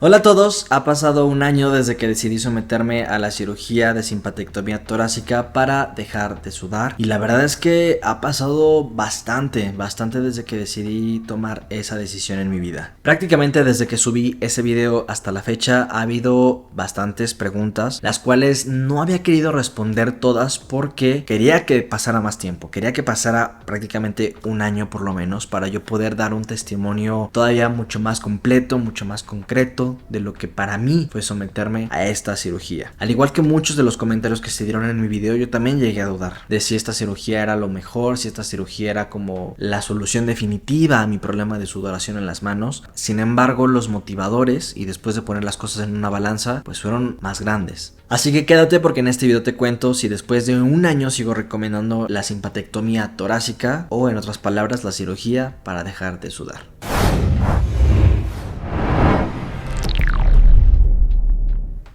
Hola a todos, ha pasado un año desde que decidí someterme a la cirugía de simpatectomía torácica para dejar de sudar y la verdad es que ha pasado bastante desde que decidí tomar esa decisión en mi vida. Prácticamente desde que subí ese video hasta la fecha ha habido bastantes preguntas, las cuales no había querido responder todas porque quería que pasara más tiempo, quería que pasara prácticamente un año por lo menos para yo poder dar un testimonio todavía mucho más completo, mucho más concreto de lo que para mí fue someterme a esta cirugía. Al igual que muchos de los comentarios que se dieron en mi video, yo también llegué a dudar de si esta cirugía era lo mejor, si esta cirugía era como la solución definitiva a mi problema de sudoración en las manos. Sin embargo, los motivadores y después de poner las cosas en una balanza, pues fueron más grandes. Así que quédate porque en este video te cuento si después de un año sigo recomendando la simpatectomía torácica o en otras palabras la cirugía para dejar de sudar.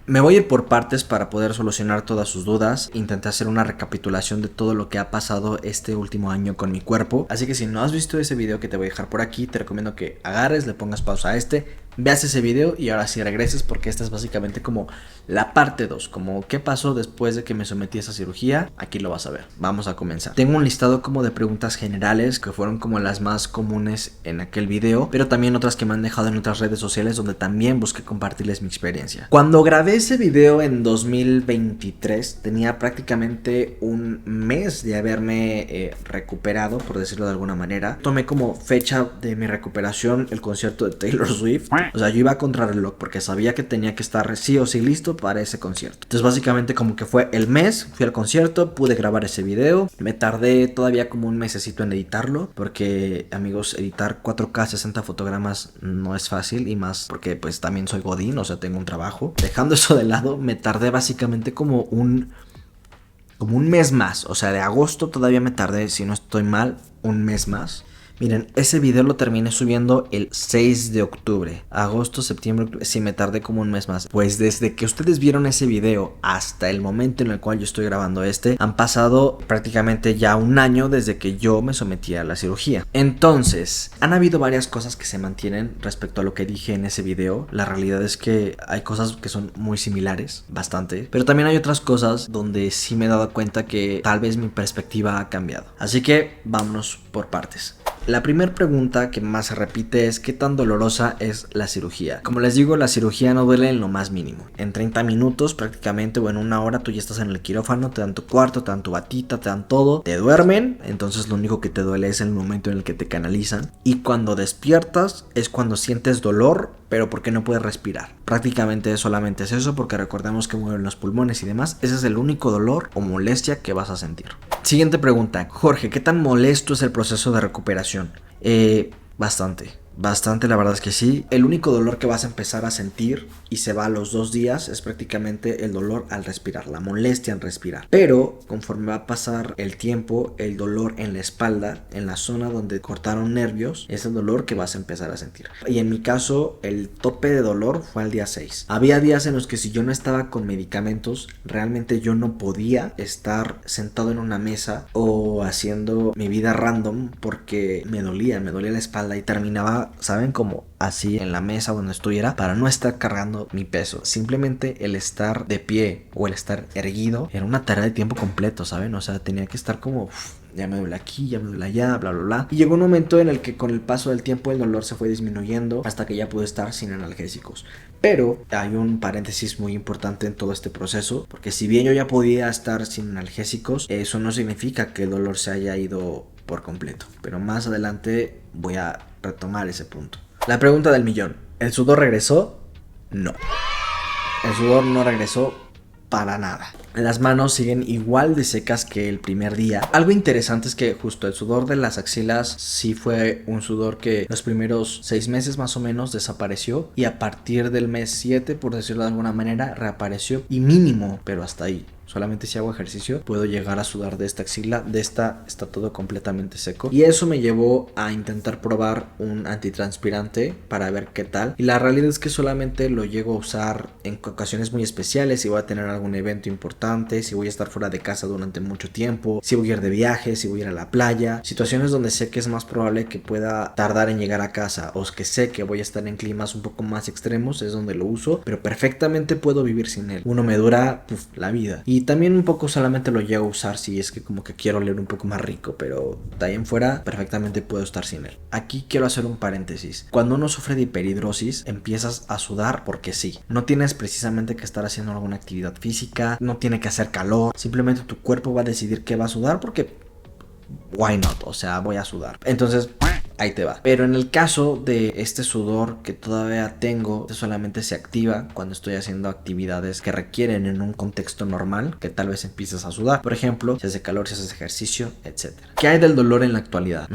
Me voy a ir por partes para poder solucionar todas sus dudas. Intenté hacer una recapitulación de todo lo que ha pasado este último año con mi cuerpo. Así que si no has visto ese video que te voy a dejar por aquí, te recomiendo que agarres, le pongas pausa a veas ese video y ahora sí regreses porque esta es básicamente como la parte 2, como qué pasó después de que me sometí a esa cirugía. Aquí lo vas a ver, vamos a comenzar. Tengo un listado como de preguntas generales que fueron como las más comunes en aquel video, pero también otras que me han dejado en otras redes sociales donde también busqué compartirles mi experiencia. Cuando grabé ese video en 2023 tenía prácticamente un mes de haberme recuperado, por decirlo de alguna manera. Tomé como fecha de mi recuperación el concierto de Taylor Swift. O sea, yo iba a contrarreloj porque sabía que tenía que estar sí o sí listo para ese concierto. Entonces básicamente como que fue el mes, fui al concierto, pude grabar ese video. Me tardé todavía como un mesecito en editarlo porque, amigos, editar 4K 60 fotogramas no es fácil y más porque pues también soy godín, o sea, tengo un trabajo. Dejando eso de lado, me tardé básicamente como un mes más. O sea, de agosto todavía me tardé, si no estoy mal, un mes más. Miren, ese video lo terminé subiendo el 6 de octubre. Agosto, septiembre, sí me tardé como un mes más. Pues desde que ustedes vieron ese video hasta el momento en el cual yo estoy grabando han pasado prácticamente ya un año desde que yo me sometí a la cirugía. Entonces, han habido varias cosas que se mantienen respecto a lo que dije en ese video. La realidad es que hay cosas que son muy similares, bastante. Pero también hay otras cosas donde sí me he dado cuenta que tal vez mi perspectiva ha cambiado. Así que vámonos por partes. La primera pregunta que más se repite es ¿qué tan dolorosa es la cirugía? Como les digo, la cirugía no duele en lo más mínimo. En 30 minutos prácticamente o en una hora tú ya estás en el quirófano, te dan tu cuarto, te dan tu batita, te dan todo, te duermen, entonces lo único que te duele es el momento en el que te canalizan. Y cuando despiertas es cuando sientes dolor, pero porque no puedes respirar. Prácticamente solamente es eso, porque recordemos que mueven los pulmones y demás. Ese es el único dolor o molestia que vas a sentir. Siguiente pregunta. Jorge, ¿qué tan molesto es el proceso de recuperación? Bastante, la verdad es que sí. El único dolor que vas a empezar a sentir y se va a los 2 días es prácticamente el dolor al respirar, la molestia en respirar. Pero conforme va a pasar el tiempo, el dolor en la espalda, en la zona donde cortaron nervios, es el dolor que vas a empezar a sentir. Y en mi caso, el tope de dolor fue al día 6. Había días en los que si yo no estaba con medicamentos, realmente yo no podía estar sentado en una mesa o haciendo mi vida random porque me dolía la espalda y terminaba, ¿saben? Como así en la mesa donde estuviera para no estar cargando mi peso. Simplemente el estar de pie o el estar erguido era una tarea de tiempo completo, ¿saben? O sea, tenía que estar como ya me duele aquí, ya me duele allá, bla bla bla. Y llegó un momento en el que con el paso del tiempo el dolor se fue disminuyendo hasta que ya pude estar sin analgésicos. Pero hay un paréntesis muy importante en todo este proceso, porque si bien yo ya podía estar sin analgésicos, eso no significa que el dolor se haya ido por completo. Pero más adelante voy a retomar ese punto. La pregunta del millón. ¿El sudor regresó? No. El sudor no regresó para nada. Las manos siguen igual de secas que el primer día. Algo interesante es que justo el sudor de las axilas sí fue un sudor que los primeros 6 meses más o menos desapareció y a partir del mes 7, por decirlo de alguna manera, reapareció y mínimo, pero hasta ahí. Solamente si hago ejercicio puedo llegar a sudar de esta axila. De esta está todo completamente seco. Y eso me llevó a intentar probar un antitranspirante para ver qué tal. Y la realidad es que solamente lo llego a usar en ocasiones muy especiales. Si voy a tener algún evento importante, si voy a estar fuera de casa durante mucho tiempo, si voy a ir de viaje, si voy a ir a la playa. Situaciones donde sé que es más probable que pueda tardar en llegar a casa, o que sé que voy a estar en climas un poco más extremos, es donde lo uso. Pero perfectamente puedo vivir sin él. Uno me dura la vida. Y también un poco solamente lo llego a usar si es que como que quiero oler un poco más rico, pero de ahí en fuera perfectamente puedo estar sin él. Aquí quiero hacer un paréntesis. Cuando uno sufre de hiperhidrosis, empiezas a sudar porque sí. No tienes precisamente que estar haciendo alguna actividad física, no tiene que hacer calor, simplemente tu cuerpo va a decidir que va a sudar porque why not, o sea, voy a sudar. Entonces ahí te va. Pero en el caso de este sudor que todavía tengo, solamente se activa cuando estoy haciendo actividades que requieren en un contexto normal que tal vez empieces a sudar. Por ejemplo, si hace calor, si haces ejercicio, etc. ¿Qué hay del dolor en la actualidad?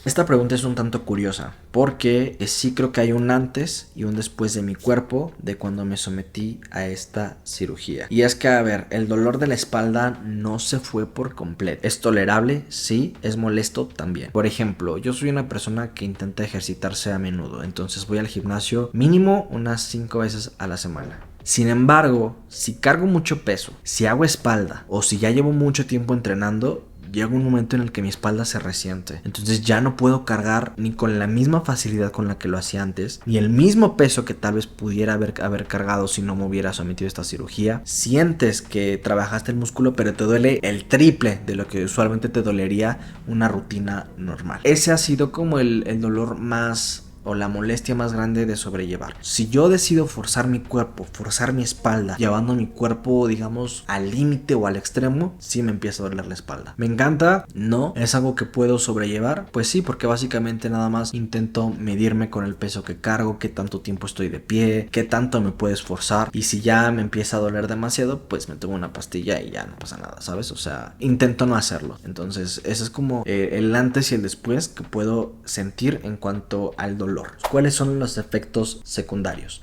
Esta pregunta es un tanto curiosa porque sí creo que hay un antes y un después de mi cuerpo de cuando me sometí a esta cirugía. Y es que, a ver, el dolor de la espalda no se fue por completo. ¿Es tolerable? Sí. ¿Es molesto? También. Por ejemplo, yo soy una persona que intenta ejercitarse a menudo, entonces voy al gimnasio mínimo unas 5 veces a la semana. Sin embargo, si cargo mucho peso, si hago espalda o si ya llevo mucho tiempo entrenando, llega un momento en el que mi espalda se resiente. Entonces ya no puedo cargar ni con la misma facilidad con la que lo hacía antes, ni el mismo peso que tal vez pudiera haber cargado si no me hubiera sometido a esta cirugía. Sientes que trabajaste el músculo, pero te duele el triple de lo que usualmente te dolería una rutina normal. Ese ha sido como el dolor más, o la molestia más grande de sobrellevar. Si yo decido forzar mi cuerpo, forzar mi espalda, llevando mi cuerpo, digamos, al límite o al extremo, sí me empieza a doler la espalda. ¿Me encanta? No. ¿Es algo que puedo sobrellevar? Pues sí, porque básicamente nada más intento medirme con el peso que cargo, qué tanto tiempo estoy de pie, qué tanto me puedo esforzar. Y si ya me empieza a doler demasiado, pues me tomo una pastilla y ya no pasa nada, ¿sabes? O sea, intento no hacerlo. Entonces, ese es como el antes y el después que puedo sentir en cuanto al dolor. ¿Cuáles son los efectos secundarios?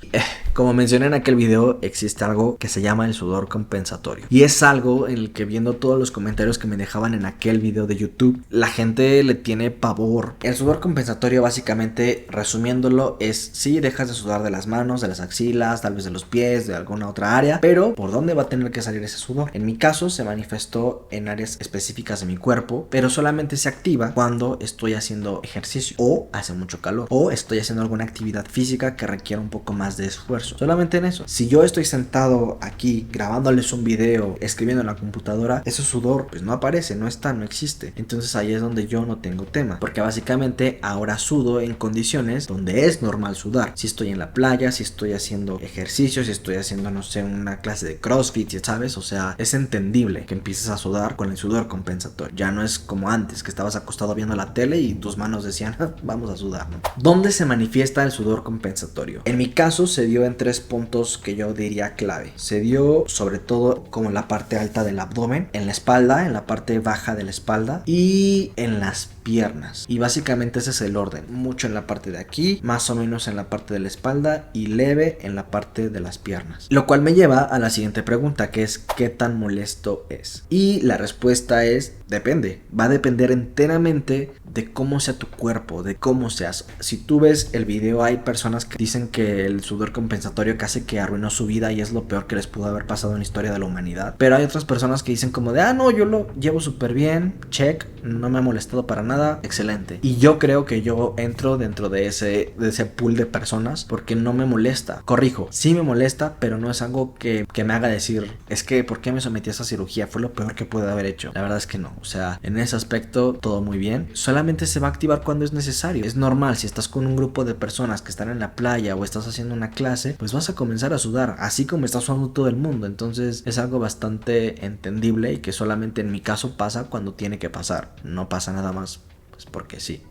Como mencioné en aquel video, existe algo que se llama el sudor compensatorio. Y es algo en el que, viendo todos los comentarios que me dejaban en aquel video de YouTube, la gente le tiene pavor. El sudor compensatorio, básicamente, resumiéndolo, es sí, dejas de sudar de las manos, de las axilas, tal vez de los pies, de alguna otra área, pero ¿por dónde va a tener que salir ese sudor? En mi caso se manifestó en áreas específicas de mi cuerpo, pero solamente se activa cuando estoy haciendo ejercicio o hace mucho calor o estoy haciendo alguna actividad física que requiera un poco más de esfuerzo. Solamente en eso. Si yo estoy sentado aquí grabándoles un video, escribiendo en la computadora, ese sudor pues no aparece, no está, no existe. Entonces ahí es donde yo no tengo tema, porque básicamente ahora sudo en condiciones donde es normal sudar. Si estoy en la playa, si estoy haciendo ejercicio, si estoy haciendo, no sé, una clase de CrossFit, ¿sabes? O sea, es entendible que empieces a sudar con el sudor compensatorio. Ya no es como antes, que estabas acostado viendo la tele y tus manos decían, vamos a sudar, ¿no? ¿Dónde se manifiesta el sudor compensatorio? En mi caso se dio en 3 puntos que yo diría clave. Se dio sobre todo como en la parte alta del abdomen, en la espalda, en la parte baja de la espalda y en las piernas. Y básicamente ese es el orden. Mucho en la parte de aquí, más o menos en la parte de la espalda y leve en la parte de las piernas. Lo cual me lleva a la siguiente pregunta, que es ¿qué tan molesto es? Y la respuesta es depende. Va a depender enteramente de cómo sea tu cuerpo, de cómo seas. Si tú ves el video, hay personas que dicen que el sudor compensatorio casi que arruinó su vida y es lo peor que les pudo haber pasado en la historia de la humanidad. Pero hay otras personas que dicen como de, no, yo lo llevo súper bien, check, no me ha molestado para nada, excelente. Y yo creo que yo entro dentro de ese pool de personas porque no me molesta. Corrijo, sí me molesta, pero no es algo que me haga decir, es que ¿por qué me sometí a esa cirugía? Fue lo peor que pude haber hecho. La verdad es que no. O sea, en ese aspecto todo muy bien. Solamente se va a activar cuando es necesario. Es normal, si estás con un grupo de personas que están en la playa o estás haciendo una clase, pues vas a comenzar a sudar, así como está sudando todo el mundo. Entonces es algo bastante entendible y que solamente en mi caso pasa cuando tiene que pasar. No pasa nada más, pues porque sí.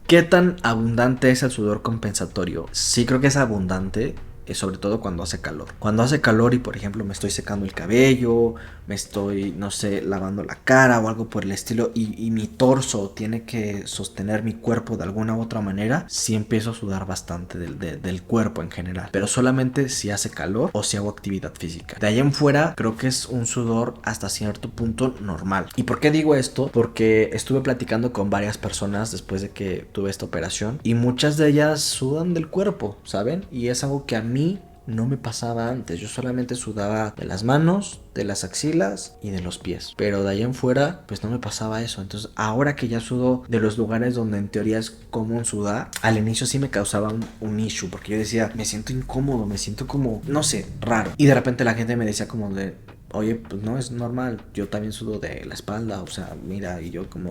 ¿Qué tan abundante es el sudor compensatorio? Sí creo que es abundante. sobre todo cuando hace calor. Cuando hace calor y por ejemplo me estoy secando el cabello, me estoy, no sé, lavando la cara o algo por el estilo y mi torso tiene que sostener mi cuerpo de alguna u otra manera, sí empiezo a sudar bastante del cuerpo en general, pero solamente si hace calor o si hago actividad física. De ahí en fuera creo que es un sudor hasta cierto punto normal. ¿Y por qué digo esto? Porque estuve platicando con varias personas después de que tuve esta operación y muchas de ellas sudan del cuerpo, ¿saben? Y es algo que a mí no me pasaba antes. Yo solamente sudaba de las manos, de las axilas y de los pies, pero de ahí en fuera pues no me pasaba eso. Entonces ahora que ya sudo de los lugares donde en teoría es común sudar, al inicio sí me causaba un issue, porque yo decía, me siento incómodo, me siento como, no sé, raro. Y de repente la gente me decía como de, oye, pues no es normal, yo también sudo de la espalda, o sea, mira. Y yo como,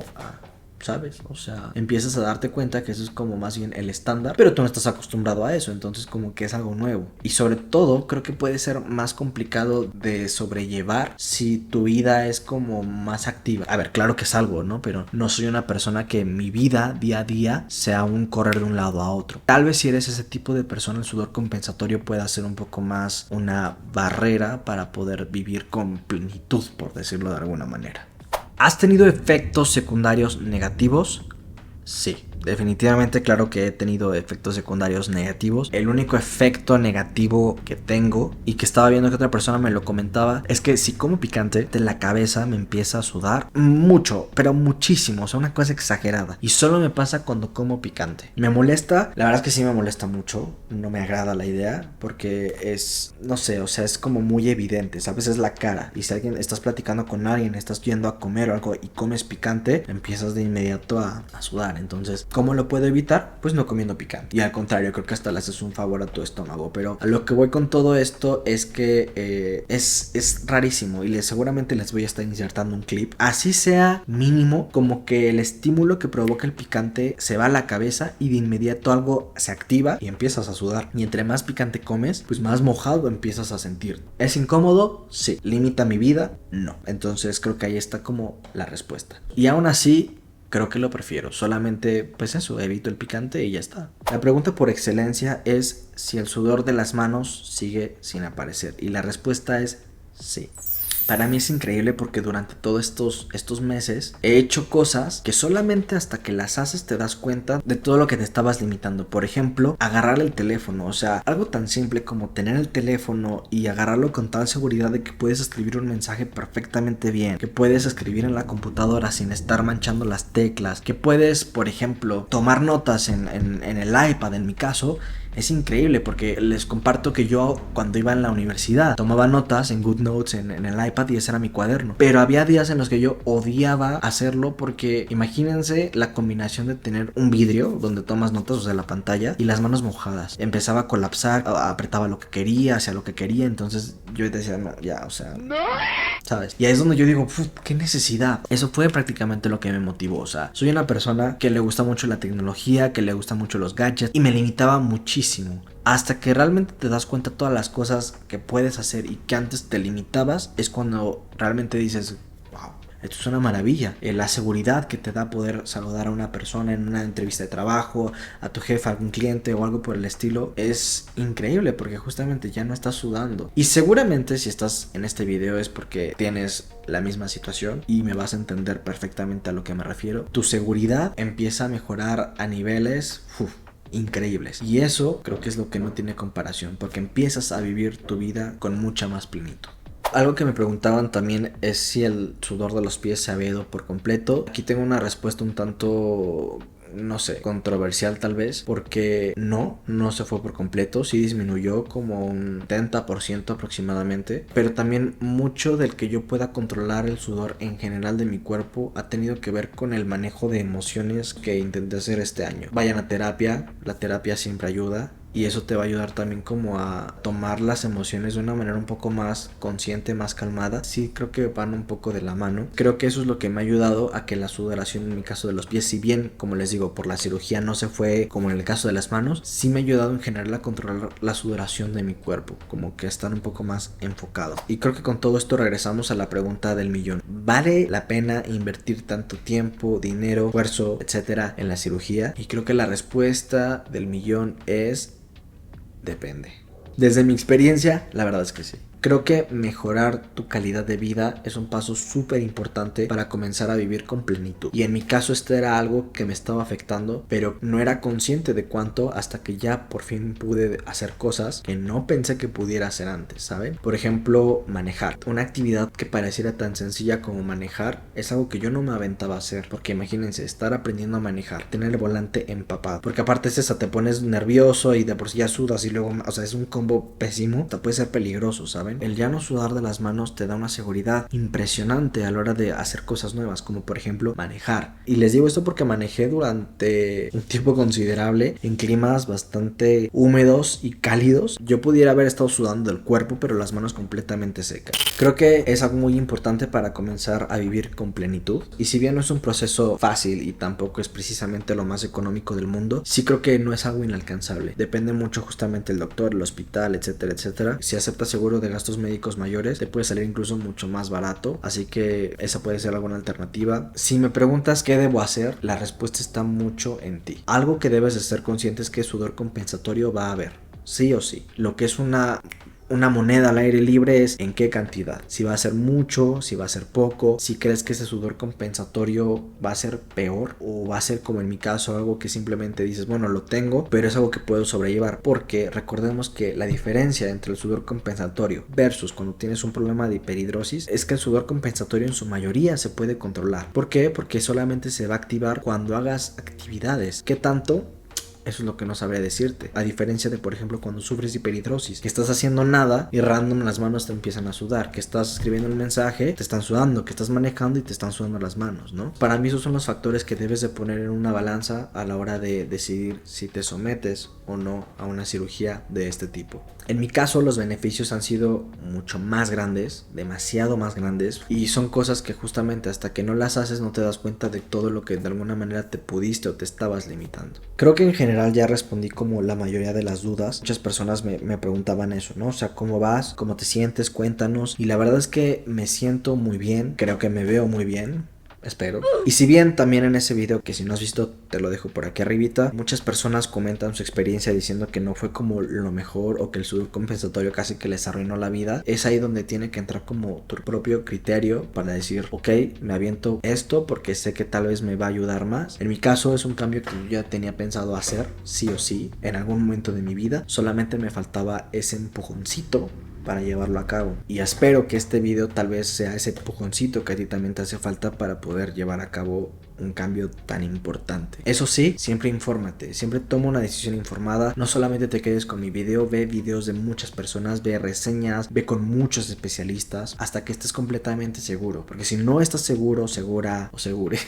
¿sabes? O sea, empiezas a darte cuenta que eso es como más bien el estándar, pero tú no estás acostumbrado a eso, entonces como que es algo nuevo. Y sobre todo, creo que puede ser más complicado de sobrellevar si tu vida es como más activa. A ver, claro que es algo, ¿no? Pero no soy una persona que mi vida día a día sea un correr de un lado a otro. Tal vez si eres ese tipo de persona, el sudor compensatorio pueda ser un poco más una barrera para poder vivir con plenitud, por decirlo de alguna manera. ¿Has tenido efectos secundarios negativos? Sí, definitivamente, claro que he tenido efectos secundarios negativos. El único efecto negativo que tengo y que estaba viendo que otra persona me lo comentaba es que si como picante, de la cabeza me empieza a sudar mucho, pero muchísimo, o sea, una cosa exagerada. Y solo me pasa cuando como picante. Me molesta, la verdad es que sí me molesta mucho, no me agrada la idea porque es, no sé, o sea, es como muy evidente, ¿sabes? Es la cara. Y si alguien estás platicando con alguien, estás yendo a comer o algo y comes picante, empiezas de inmediato a sudar. Entonces, ¿cómo lo puedo evitar? Pues no comiendo picante. Y al contrario, creo que hasta le haces un favor a tu estómago. Pero a lo que voy con todo esto es que es rarísimo y seguramente les voy a estar insertando un clip. Así sea mínimo, como que el estímulo que provoca el picante se va a la cabeza y de inmediato algo se activa y empiezas a sudar. Y entre más picante comes, pues más mojado empiezas a sentir. ¿Es incómodo? Sí. ¿Limita mi vida? No. Entonces creo que ahí está como la respuesta. Y aún así, creo que lo prefiero, solamente pues eso, evito el picante y ya está. La pregunta por excelencia es si el sudor de las manos sigue sin aparecer y la respuesta es sí. Para mí es increíble porque durante todos estos meses he hecho cosas que solamente hasta que las haces te das cuenta de todo lo que te estabas limitando. Por ejemplo, agarrar el teléfono. O sea, algo tan simple como tener el teléfono y agarrarlo con tal seguridad de que puedes escribir un mensaje perfectamente bien, que puedes escribir en la computadora sin estar manchando las teclas, que puedes, por ejemplo, tomar notas en el iPad, en mi caso. Es increíble porque les comparto que yo cuando iba en la universidad tomaba notas en GoodNotes en el iPad y ese era mi cuaderno. Pero había días en los que yo odiaba hacerlo porque imagínense la combinación de tener un vidrio donde tomas notas, o sea, la pantalla, y las manos mojadas. Empezaba a colapsar, apretaba lo que quería, hacia lo que quería, entonces yo decía, no, ya, o sea, no, ¿sabes? Y ahí es donde yo digo, qué necesidad. Eso fue prácticamente lo que me motivó. O sea, soy una persona que le gusta mucho la tecnología, que le gustan mucho los gadgets y me limitaba muchísimo. Hasta que realmente te das cuenta de todas las cosas que puedes hacer y que antes te limitabas, es cuando realmente dices, wow, esto es una maravilla. La seguridad que te da poder saludar a una persona en una entrevista de trabajo, a tu jefe, a algún cliente o algo por el estilo, es increíble porque justamente ya no estás sudando. Y seguramente si estás en este video es porque tienes la misma situación y me vas a entender perfectamente a lo que me refiero. Tu seguridad empieza a mejorar a niveles increíbles. Y eso creo que es lo que no tiene comparación, porque empiezas a vivir tu vida con mucha más plenitud. Algo que me preguntaban también es si el sudor de los pies se había ido por completo. Aquí tengo una respuesta un tanto, no sé, controversial tal vez, porque no se fue por completo, sí disminuyó como un 70% aproximadamente, pero también mucho del que yo pueda controlar el sudor en general de mi cuerpo ha tenido que ver con el manejo de emociones que intenté hacer este año. Vayan a terapia, la terapia siempre ayuda. Y eso te va a ayudar también como a tomar las emociones de una manera un poco más consciente, más calmada. Sí, creo que van un poco de la mano. Creo que eso es lo que me ha ayudado a que la sudoración en mi caso de los pies, si bien, como les digo, por la cirugía no se fue como en el caso de las manos, sí me ha ayudado en general a controlar la sudoración de mi cuerpo, como que estar un poco más enfocado. Y creo que con todo esto regresamos a la pregunta del millón. ¿Vale la pena invertir tanto tiempo, dinero, esfuerzo, etcétera, en la cirugía? Y creo que la respuesta del millón es: depende. Desde mi experiencia, la verdad es que sí. Creo que mejorar tu calidad de vida es un paso súper importante para comenzar a vivir con plenitud. Y en mi caso este era algo que me estaba afectando, pero no era consciente de cuánto hasta que ya por fin pude hacer cosas que no pensé que pudiera hacer antes, ¿saben? Por ejemplo, manejar. Una actividad que pareciera tan sencilla como manejar es algo que yo no me aventaba a hacer. Porque imagínense, estar aprendiendo a manejar, tener el volante empapado. Porque aparte es esa, te pones nervioso y de por sí ya sudas y luego, o sea, es un combo pésimo. Te puede ser peligroso, ¿saben? El ya no sudar de las manos te da una seguridad impresionante a la hora de hacer cosas nuevas, como por ejemplo manejar. Y les digo esto porque manejé durante un tiempo considerable en climas bastante húmedos y cálidos. Yo pudiera haber estado sudando del cuerpo, pero las manos completamente secas. Creo que es algo muy importante para comenzar a vivir con plenitud. Y si bien no es un proceso fácil y tampoco es precisamente lo más económico del mundo, sí creo que no es algo inalcanzable. Depende mucho justamente el doctor, el hospital, etcétera, etcétera. Si aceptas seguro de gastos médicos mayores, te puede salir incluso mucho más barato, así que esa puede ser alguna alternativa. Si me preguntas qué debo hacer, la respuesta está mucho en ti. Algo que debes de ser consciente es que sudor compensatorio va a haber, sí o sí. Lo que es una moneda al aire libre es en qué cantidad, si va a ser mucho, si va a ser poco, si crees que ese sudor compensatorio va a ser peor o va a ser como en mi caso algo que simplemente dices, bueno, lo tengo, pero es algo que puedo sobrellevar, porque recordemos que la diferencia entre el sudor compensatorio versus cuando tienes un problema de hiperhidrosis es que el sudor compensatorio en su mayoría se puede controlar. ¿Por qué? Porque solamente se va a activar cuando hagas actividades. ¿Qué tanto? Eso es lo que no sabría decirte. A diferencia de, por ejemplo, cuando sufres hiperhidrosis, que estás haciendo nada y random las manos te empiezan a sudar, que estás escribiendo un mensaje, te están sudando, que estás manejando y te están sudando las manos, ¿no? Para mí esos son los factores que debes de poner en una balanza a la hora de decidir si te sometes o no a una cirugía de este tipo. En mi caso, los beneficios han sido mucho más grandes, demasiado más grandes, y son cosas que justamente hasta que no las haces no te das cuenta de todo lo que de alguna manera te pudiste o te estabas limitando. Creo que en general ya respondí como la mayoría de las dudas. Muchas personas me preguntaban eso, ¿no? O sea, ¿cómo vas? ¿Cómo te sientes? Cuéntanos. Y la verdad es que me siento muy bien, creo que me veo muy bien. Espero. Y si bien también en ese video, que si no has visto te lo dejo por aquí arribita, muchas personas comentan su experiencia diciendo que no fue como lo mejor o que el sudor compensatorio casi que les arruinó la vida. Es ahí donde tiene que entrar como tu propio criterio para decir, ok, me aviento esto porque sé que tal vez me va a ayudar más. En mi caso es un cambio que yo ya tenía pensado hacer sí o sí en algún momento de mi vida, solamente me faltaba ese empujoncito para llevarlo a cabo. Y espero que este video tal vez sea ese empujoncito que a ti también te hace falta para poder llevar a cabo un cambio tan importante. Eso sí, siempre infórmate, siempre toma una decisión informada. No solamente te quedes con mi video, ve videos de muchas personas, ve reseñas, ve con muchos especialistas hasta que estés completamente seguro. Porque si no estás seguro, segura o segure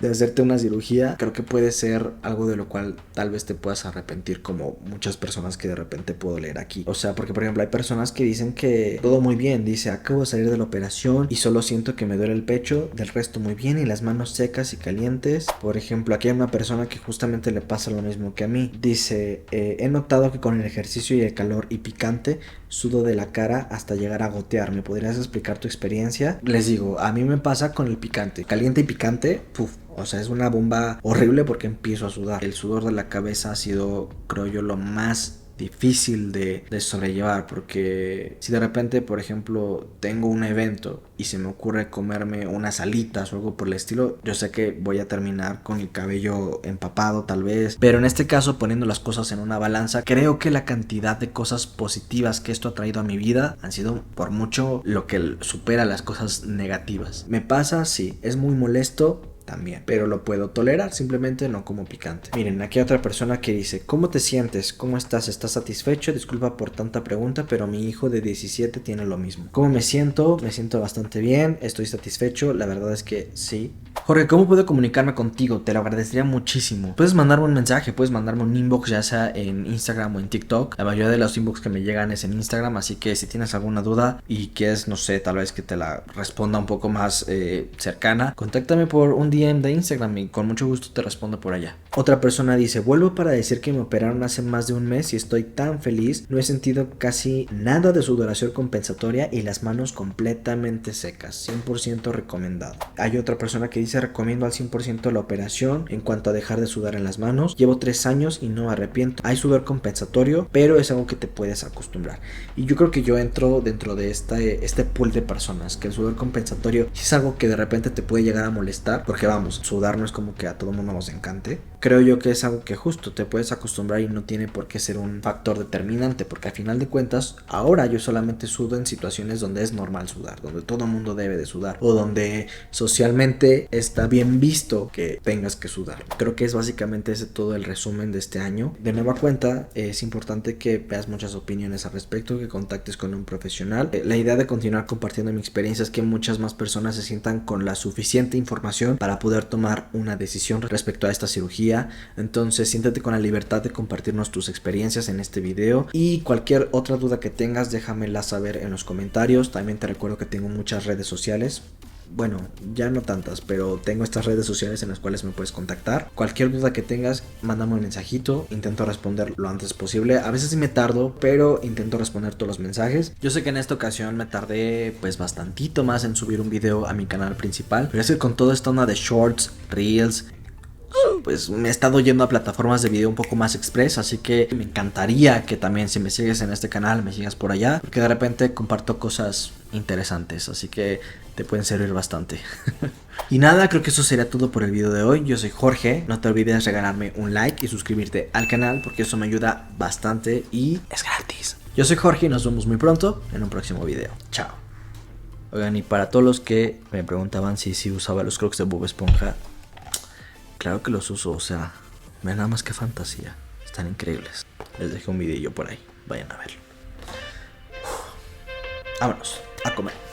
de hacerte una cirugía, creo que puede ser algo de lo cual tal vez te puedas arrepentir, como muchas personas que de repente puedo leer aquí. O sea, porque por ejemplo hay personas que dicen que todo muy bien, dice, acabo de salir de la operación y solo siento que me duele el pecho, del resto muy bien y las manos secas y calientes. Por ejemplo, aquí hay una persona que justamente le pasa lo mismo que a mí. Dice, he notado que con el ejercicio y el calor y picante sudo de la cara hasta llegar a gotear. ¿Me podrías explicar tu experiencia? Les digo, a mí me pasa con el picante, caliente y picante, puf. O sea, es una bomba horrible porque empiezo a sudar. El sudor de la cabeza ha sido, creo yo, lo más difícil de sobrellevar, porque si de repente, por ejemplo, tengo un evento y se me ocurre comerme unas alitas o algo por el estilo, yo sé que voy a terminar con el cabello empapado tal vez, pero en este caso, poniendo las cosas en una balanza, creo que la cantidad de cosas positivas que esto ha traído a mi vida han sido por mucho lo que supera las cosas negativas. Me pasa, sí, es muy molesto también, pero lo puedo tolerar, simplemente no como picante. Miren, aquí hay otra persona que dice, ¿cómo te sientes? ¿Cómo estás? ¿Estás satisfecho? Disculpa por tanta pregunta, pero mi hijo de 17 tiene lo mismo. ¿Cómo me siento? Me siento bastante bien, estoy satisfecho, la verdad es que sí. Jorge, ¿cómo puedo comunicarme contigo? Te lo agradecería muchísimo. Puedes mandarme un mensaje, puedes mandarme un inbox, ya sea en Instagram o en TikTok. La mayoría de los inbox que me llegan es en Instagram, así que si tienes alguna duda y quieres, no sé, tal vez que te la responda un poco más cercana, contáctame por un día DM de Instagram y con mucho gusto te respondo por allá. Otra persona dice, vuelvo para decir que me operaron hace más de un mes y estoy tan feliz, no he sentido casi nada de sudoración compensatoria y las manos completamente secas, 100% recomendado. Hay otra persona que dice, recomiendo al 100% la operación en cuanto a dejar de sudar en las manos, llevo 3 años y no me arrepiento. Hay sudor compensatorio, pero es algo que te puedes acostumbrar. Y yo creo que yo entro dentro de este pool de personas, que el sudor compensatorio es algo que de repente te puede llegar a molestar, porque vamos, sudar no es como que a todo mundo nos encante. Creo yo que es algo que justo te puedes acostumbrar y no tiene por qué ser un factor determinante, porque al final de cuentas, ahora yo solamente sudo en situaciones donde es normal sudar, donde todo el mundo debe de sudar, o donde socialmente está bien visto que tengas que sudar. Creo que es básicamente ese todo el resumen de este año. De nueva cuenta, es importante que veas muchas opiniones al respecto, que contactes con un profesional. La idea de continuar compartiendo mi experiencia es que muchas más personas se sientan con la suficiente información para poder tomar una decisión respecto a esta cirugía. Entonces siéntate con la libertad de compartirnos tus experiencias en este video, y cualquier otra duda que tengas déjamela saber en los comentarios. También te recuerdo que tengo muchas redes sociales. Bueno, ya no tantas, pero tengo estas redes sociales en las cuales me puedes contactar. Cualquier duda que tengas, mándame un mensajito. Intento responder lo antes posible. A veces sí me tardo, pero intento responder todos los mensajes. Yo sé que en esta ocasión me tardé pues bastantito más en subir un video a mi canal principal, pero es que con toda esta onda de shorts, reels, pues me he estado yendo a plataformas de video un poco más express, así que me encantaría que también, si me sigues en este canal, me sigas por allá, porque de repente comparto cosas interesantes, así que te pueden servir bastante. Y nada, creo que eso sería todo por el video de hoy. Yo soy Jorge, no te olvides regalarme un like y suscribirte al canal, porque eso me ayuda bastante y es gratis. Yo soy Jorge y nos vemos muy pronto en un próximo video. Chao. Oigan, y para todos los que me preguntaban si usaba los Crocs de Bob Esponja, claro que los uso, o sea, vean nada más que fantasía. Están increíbles. Les dejé un videillo por ahí, vayan a verlo. Vámonos a comer.